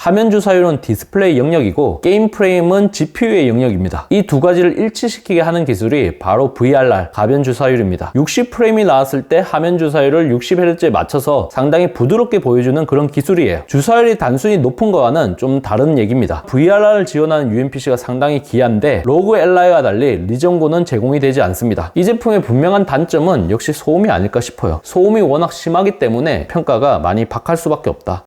화면 주사율은 디스플레이 영역이고 게임 프레임은 GPU의 영역입니다. 이 두 가지를 일치시키게 하는 기술이 바로 VRR, 가변 주사율입니다. 60프레임이 나왔을 때 화면 주사율을 60Hz에 맞춰서 상당히 부드럽게 보여주는 그런 기술이에요. 주사율이 단순히 높은 거와는 좀 다른 얘기입니다. VRR을 지원하는 UMPC가 상당히 귀한데 로그 Li와 달리 리전고는 제공이 되지 않습니다. 이 제품의 분명한 단점은 역시 소음이 아닐까 싶어요. 소음이 워낙 심하기 때문에 평가가 많이 박할 수밖에 없다.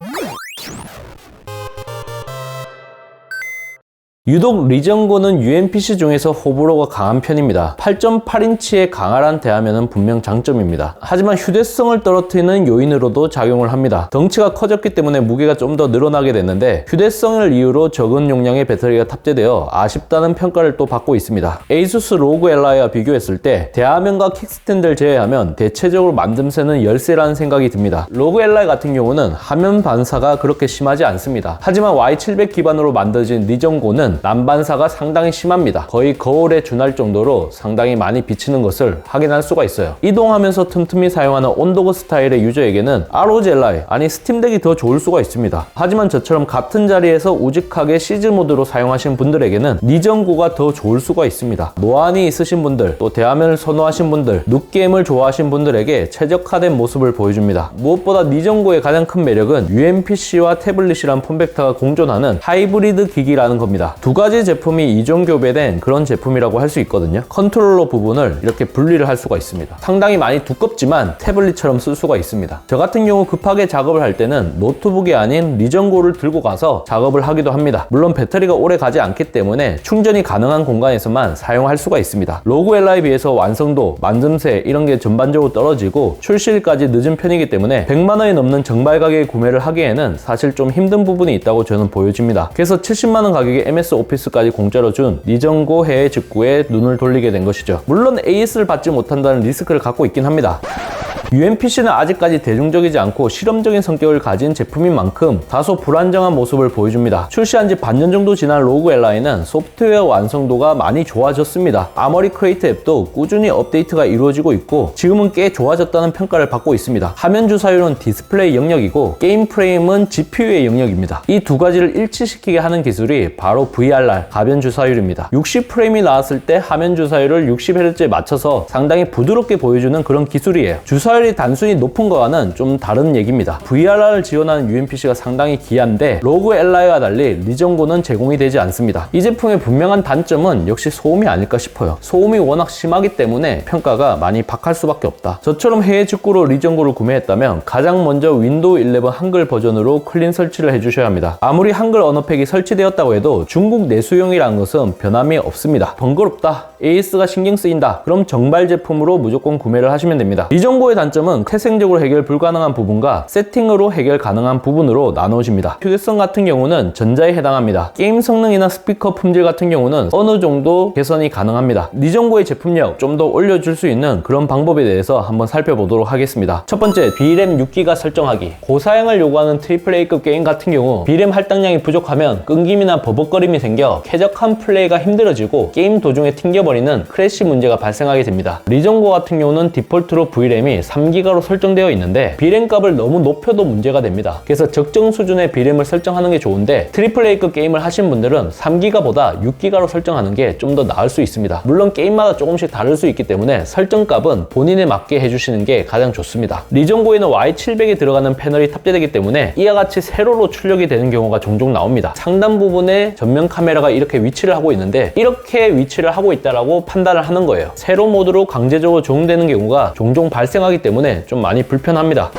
유독 리전고는 UMPC 중에서 호불호가 강한 편입니다. 8.8인치의 강화란 대화면은 분명 장점입니다. 하지만 휴대성을 떨어뜨리는 요인으로도 작용을 합니다. 덩치가 커졌기 때문에 무게가 좀 더 늘어나게 됐는데 휴대성을 이유로 적은 용량의 배터리가 탑재되어 아쉽다는 평가를 또 받고 있습니다. ASUS ROG Li와 비교했을 때 대화면과 킥스탠드를 제외하면 대체적으로 만듦새는 열세라는 생각이 듭니다. ROG Li 같은 경우는 화면 반사가 그렇게 심하지 않습니다. 하지만 Y700 기반으로 만들어진 리전고는 난반사가 상당히 심합니다. 거의 거울에 준할 정도로 상당히 많이 비치는 것을 확인할 수가 있어요. 이동하면서 틈틈이 사용하는 온도그 스타일의 유저에게는 ROG Li, 아니 스팀덱이 더 좋을 수가 있습니다. 하지만 저처럼 같은 자리에서 우직하게 시즈 모드로 사용하신 분들에게는 리전고가 더 좋을 수가 있습니다. 노안이 있으신 분들, 또 대화면을 선호하신 분들, 눕게임을 좋아하신 분들에게 최적화된 모습을 보여줍니다. 무엇보다 리전고의 가장 큰 매력은 UMPC와 태블릿이란 폼팩터가 공존하는 하이브리드 기기라는 겁니다. 두 가지 제품이 이종 교배된 그런 제품이라고 할 수 있거든요. 컨트롤러 부분을 이렇게 분리를 할 수가 있습니다. 상당히 많이 두껍지만 태블릿처럼 쓸 수가 있습니다. 저 같은 경우 급하게 작업을 할 때는 노트북이 아닌 리전고를 들고 가서 작업을 하기도 합니다. 물론 배터리가 오래 가지 않기 때문에 충전이 가능한 공간에서만 사용할 수가 있습니다. 로그 Li에 비해서 완성도, 만듦새 이런 게 전반적으로 떨어지고 출시일까지 늦은 편이기 때문에 100만원이 넘는 정발 가격에 구매를 하기에는 사실 좀 힘든 부분이 있다고 저는 보여집니다. 그래서 70만원 가격에 MS 오피스까지 공짜로 준 리전고 해외 직구에 눈을 돌리게 된 것이죠. 물론 AS를 받지 못한다는 리스크를 갖고 있긴 합니다. UMPC는 아직까지 대중적이지 않고 실험적인 성격을 가진 제품인 만큼 다소 불안정한 모습을 보여줍니다. 출시한 지 반년 정도 지난 로그 Li는 소프트웨어 완성도가 많이 좋아졌습니다. 아머리 크레이트 앱도 꾸준히 업데이트가 이루어지고 있고 지금은 꽤 좋아졌다는 평가를 받고 있습니다. 화면 주사율은 디스플레이 영역이고 게임 프레임은 GPU의 영역입니다. 이 두 가지를 일치시키게 하는 기술이 바로 VRR, 가변 주사율입니다. 60프레임이 나왔을 때 화면 주사율을 60Hz에 맞춰서 상당히 부드럽게 보여주는 그런 기술이에요. 주사율이 단순히 높은 거와는 좀 다른 얘기입니다. VRR을 지원하는 UMPC가 상당히 귀한데 로그 Li와 달리 리전고는 제공이 되지 않습니다. 이 제품의 분명한 단점은 역시 소음이 아닐까 싶어요. 소음이 워낙 심하기 때문에 평가가 많이 박할 수밖에 없다. 저처럼 해외 직구로 리전고를 구매했다면 가장 먼저 윈도우 11 한글 버전으로 클린 설치를 해주셔야 합니다. 아무리 한글 언어팩이 설치되었다고 해도 중국 내수용이라는 것은 변함이 없습니다. 번거롭다, AS가 신경 쓰인다, 그럼 정발 제품으로 무조건 구매를 하시면 됩니다. 리전고의 단점은 태생적으로 해결 불가능한 부분과 세팅으로 해결 가능한 부분으로 나누어집니다. 휴대성 같은 경우는 전자에 해당합니다. 게임 성능이나 스피커 품질 같은 경우는 어느 정도 개선이 가능합니다. 리전고의 제품력 좀 더 올려줄 수 있는 그런 방법에 대해서 한번 살펴보도록 하겠습니다. 첫 번째, VRAM 6기가 설정하기. 고사양을 요구하는 AAA급 게임 같은 경우 VRAM 할당량이 부족하면 끊김이나 버벅거림이 생겨 쾌적한 플레이가 힘들어지고 게임 도중에 튕겨버리는 크래시 문제가 발생하게 됩니다. 리전고 같은 경우는 디폴트로 VRAM이 3기가로 설정되어 있는데 VRAM 값을 너무 높여도 문제가 됩니다. 그래서 적정 수준의 VRAM을 설정하는 게 좋은데 AAA급 게임을 하신 분들은 3기가보다 6기가로 설정하는 게 좀 더 나을 수 있습니다. 물론 게임마다 조금씩 다를 수 있기 때문에 설정값은 본인에 맞게 해주시는 게 가장 좋습니다. 리전고에는 Y700이 들어가는 패널이 탑재되기 때문에 이와 같이 세로로 출력이 되는 경우가 종종 나옵니다. 상단 부분에 전면 카메라가 이렇게 위치를 하고 있는데 이렇게 위치를 하고 있다라고 판단을 하는 거예요. 세로 모드로 강제적으로 적용되는 경우가 종종 발생하기 때문에 좀 많이 불편합니다.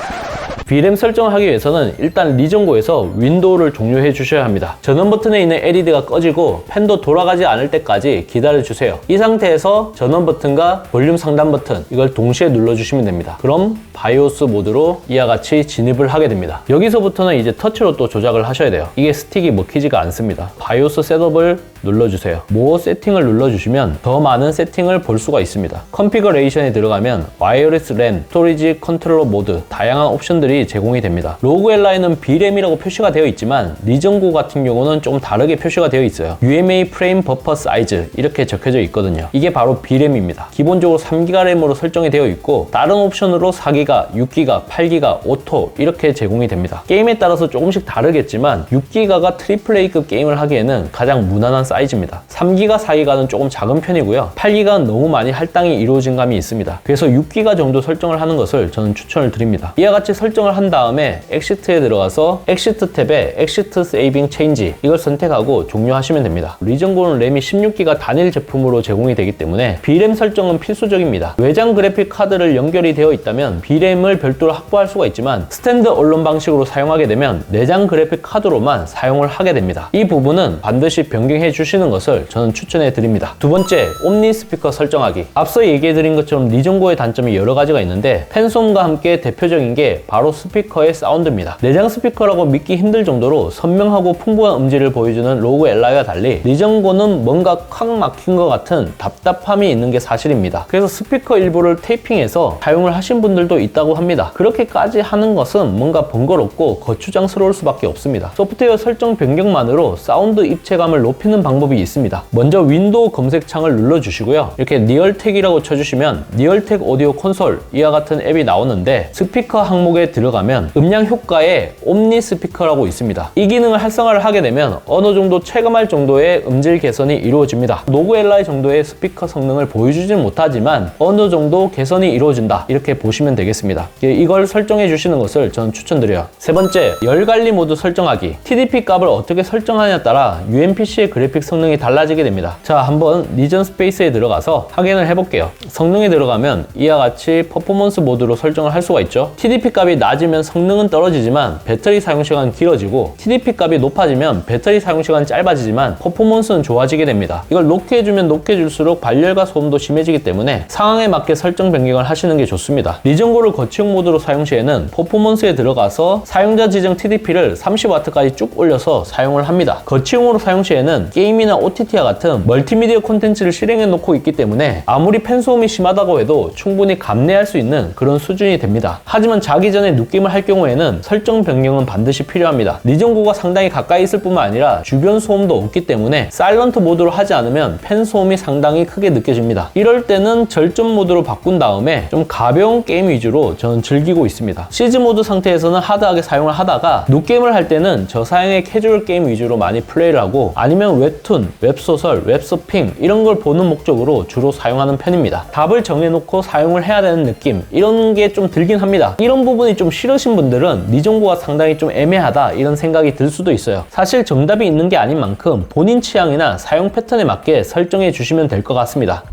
VRAM 설정을 하기 위해서는 일단 리전고에서 윈도우를 종료해 주셔야 합니다. 전원 버튼에 있는 LED가 꺼지고 펜도 돌아가지 않을 때까지 기다려 주세요. 이 상태에서 전원 버튼과 볼륨 상단 버튼 이걸 동시에 눌러 주시면 됩니다. 그럼 바이오스 모드로 이와 같이 진입을 하게 됩니다. 여기서부터는 이제 터치로 또 조작을 하셔야 돼요. 이게 스틱이 먹히지가 않습니다. 바이오스 셋업을 눌러주세요. More 세팅을 눌러주시면 더 많은 세팅을 볼 수가 있습니다. 컨피그레이션에 들어가면 와이어리스 랜, 스토리지 컨트롤러 모드 다양한 옵션들이 제공이 됩니다. 로그 LI는 B램이라고 표시가 되어 있지만 리전고 같은 경우는 좀 다르게 표시가 되어 있어요. UMA 프레임 버퍼 사이즈 이렇게 적혀져 있거든요. 이게 바로 B램입니다. 기본적으로 3기가 램으로 설정이 되어 있고 다른 옵션으로 4기가, 6기가, 8기가, 오토 이렇게 제공이 됩니다. 게임에 따라서 조금씩 다르겠지만 6기가가 AAA급 게임을 하기에는 가장 무난한 사이즈입니다. 3기가, 4기가는 조금 작은 편이고요. 8기가는 너무 많이 할당이 이루어진 감이 있습니다. 그래서 6기가 정도 설정을 하는 것을 저는 추천을 드립니다. 이와 같이 설정을 한 다음에 엑시트에 들어가서 엑시트 탭에 엑시트 세이빙 체인지 이걸 선택하고 종료하시면 됩니다. 리전고는 램이 16기가 단일 제품으로 제공이 되기 때문에 B램 설정은 필수적입니다. 외장 그래픽 카드를 연결이 되어 있다면 B램을 별도로 확보할 수가 있지만 스탠드 언론 방식으로 사용하게 되면 내장 그래픽 카드로만 사용을 하게 됩니다. 이 부분은 반드시 변경해 주시는 것을 저는 추천해 드립니다. 두 번째, 옴니 스피커 설정하기. 앞서 얘기해 드린 것처럼 리전고의 단점이 여러 가지가 있는데 팬소음과 함께 대표적인 게 바로 스피커의 사운드입니다. 내장 스피커라고 믿기 힘들 정도로 선명하고 풍부한 음질을 보여주는 로그 LI와 달리 리전고는 뭔가 콱 막힌 것 같은 답답함이 있는 게 사실입니다. 그래서 스피커 일부를 테이핑해서 사용을 하신 분들도 있다고 합니다. 그렇게까지 하는 것은 뭔가 번거롭고 거추장스러울 수밖에 없습니다. 소프트웨어 설정 변경만으로 사운드 입체감을 높이는 방법이 있습니다. 먼저 윈도우 검색창을 눌러주시고요. 이렇게 리얼텍이라고 쳐주시면 리얼텍 오디오 콘솔 이와 같은 앱이 나오는데 스피커 항목에 들어가면 음량 효과에 옴니 스피커라고 있습니다. 이 기능을 활성화를 하게 되면 어느 정도 체감할 정도의 음질 개선이 이루어집니다. 로그 LI 정도의 스피커 성능을 보여주지는 못하지만 어느 정도 개선이 이루어진다 이렇게 보시면 되겠습니다. 이걸 설정해 주시는 것을 저는 추천드려요. 세 번째, 열관리 모드 설정하기. TDP 값을 어떻게 설정하냐에 따라 UMPC의 그래픽 성능이 달라지게 됩니다. 자, 한번 리전 스페이스에 들어가서 확인을 해볼게요. 성능에 들어가면 이와 같이 퍼포먼스 모드로 설정을 할 수가 있죠. TDP 값이 낮으면 성능은 떨어지지만 배터리 사용시간은 길어지고 TDP 값이 높아지면 배터리 사용시간은 짧아지지만 퍼포먼스는 좋아지게 됩니다. 이걸 높게 해주면 높게 해줄수록 발열과 소음도 심해지기 때문에 상황에 맞게 설정 변경을 하시는 게 좋습니다. 리전고를 거치형 모드로 사용 시에는 퍼포먼스에 들어가서 사용자 지정 TDP를 30W까지 쭉 올려서 사용을 합니다. 거치형으로 사용 시에는 게임이나 OTT와 같은 멀티미디어 콘텐츠를 실행해 놓고 있기 때문에 아무리 팬소음이 심하다고 해도 충분히 감내할 수 있는 그런 수준이 됩니다. 하지만 자기 전에 눕게임을 할 경우에는 설정 변경은 반드시 필요합니다. 리전고가 상당히 가까이 있을 뿐만 아니라 주변 소음도 없기 때문에 사일런트 모드로 하지 않으면 팬소음이 상당히 크게 느껴집니다. 이럴 때는 절전 모드로 바꾼 다음에 좀 가벼운 게임 위주로 저는 즐기고 있습니다. 시즈 모드 상태에서는 하드하게 사용을 하다가 눕게임을 할 때는 저사양의 캐주얼 게임 위주로 많이 플레이를 하고 아니면 웹툰, 웹소설, 웹서핑 이런 걸 보는 목적으로 주로 사용하는 편입니다. 답을 정해놓고 사용을 해야 되는 느낌 이런 게 좀 들긴 합니다. 이런 부분이 좀 싫으신 분들은 리전고가 상당히 좀 애매하다 이런 생각이 들 수도 있어요. 사실 정답이 있는 게 아닌 만큼 본인 취향이나 사용 패턴에 맞게 설정해 주시면 될 것 같습니다.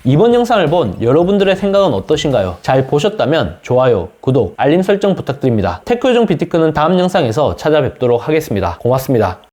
이번 영상을 본 여러분들의 생각은 어떠신가요? 잘 보셨다면 좋아요, 구독, 알림 설정 부탁드립니다. 테크요정 BT크는 다음 영상에서 찾아뵙도록 하겠습니다. 고맙습니다.